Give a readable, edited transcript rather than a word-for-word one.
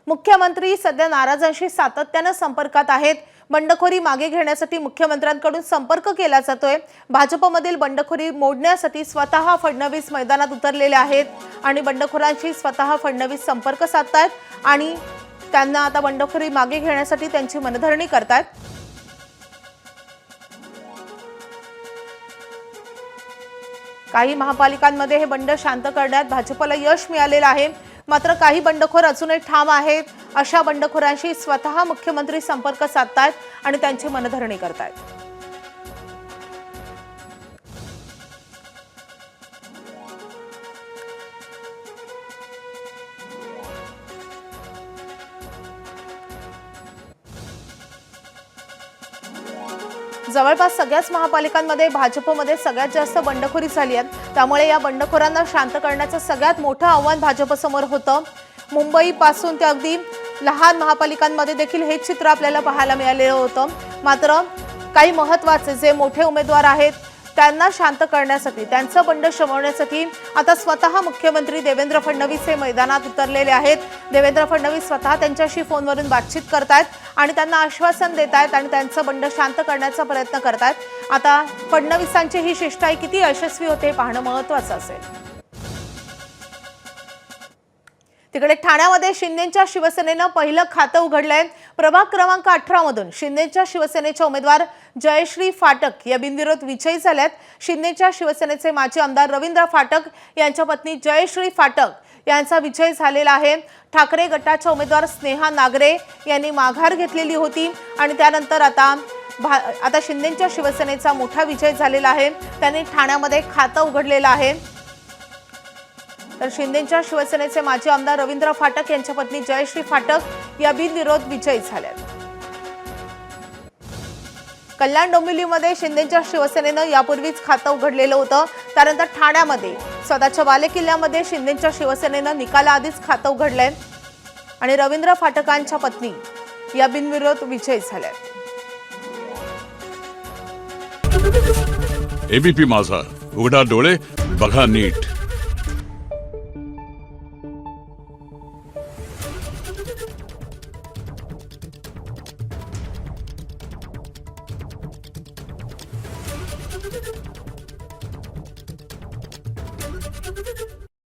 मुख्यमंत्री सध्या नाराजांशी सातत्याने संपर्कात आहेत। बंडखोरी मागे घेण्यासाठी मुख्यमंत्र्यांकडून संपर्क केला जातोय। भाजपमधील बंडखोरी मोडण्यासाठी स्वतः फडणवीस मैदानात उतरलेले आहेत आणि बंडखोरांशी स्वतः फडणवीस संपर्क साधतायत आणि त्यांना आता बंडखोरी मागे घेण्यासाठी त्यांची मनधरणी करतायत। काही महापालिकांमध्ये हे बंड शांत करण्यात भाजपला यश मिळालेलं आहे, मात्र काही बंडखोर अजूनही ठाम आहेत। अशा बंडखोरांशी स्वतः मुख्यमंत्री संपर्क साधतायत आणि त्यांची मनधरणी करतायत। जवळपास सगळ्याच महापालिकांमध्ये भाजपमध्ये सगळ्यात जास्त बंडखोरी झाली आहे। त्यामुळे या बंडखोरांना शांत करण्याचं सगळ्यात मोठं आव्हान भाजपसमोर होतं। मुंबई पासून ते अगदी लहान महापालिकांमध्ये देखील हे चित्र आपल्याला पाहायला मिळालेलं होतं। मात्र काही महत्त्वाचे जे मोठे उमेदवार आहेत त्यांना शांत करण्यासाठी, त्यांचं बंड शमवण्यासाठी आता स्वतः मुख्यमंत्री देवेंद्र फडणवीस हे मैदानात उतरलेले आहेत। देवेंद्र फडणवीस स्वतः त्यांच्याशी फोनवरून बातचीत करतायत आणि त्यांना आश्वासन देतायत आणि त्यांचं बंड शांत करण्याचा प्रयत्न करतायत। आता फडणवीसांची ही शिष्टाई किती यशस्वी होते पाहणं महत्त्वाचं असेल। तिकडे ठाण्यामध्ये शिंदेच्या शिवसेनेनं पहिलं खातं उघडलंय। प्रभाग क्रमांक 18 मधून शिंदेच्या शिवसेनेचे उमेदवार जयश्री फाटक या बिनविरोध विजयी झाल्यात। शिंदेच्या शिवसेनेचे माजी आमदार रवींद्र फाटक यांच्या पत्नी जयश्री फाटक यांचा विजय झालेला आहे। ठाकरे गटाच्या उमेदवार स्नेहा नागरे यांनी माघार घेतलेली होती आणि त्यानंतर आता शिंदेच्या शिवसेनेचा मोठा विजय झालेला आहे। त्यांनी ठाण्यामध्ये खातं उघडलेलं आहे। तर शिंदेच्या शिवसेनेचे माजी आमदार रवींद्र फाटक यांच्या पत्नी जयश्री फाटक या बिनविरोध विजयी झाल्या। कल्याण डोंबिवलीमध्ये शिंदेच्या शिवसेनेनं यापूर्वीच खातं उघडलेलं होतं। त्यानंतर ठाण्यामध्ये स्वतःच्या बालेकिल्ल्यामध्ये शिंदेच्या शिवसेनेनं निकालाआधीच खातं उघडलंय आणि रवींद्र फाटकांच्या पत्नी या बिनविरोध विजयी झाल्या। एबीपी माझा, उघडा डोळे बघा नीट।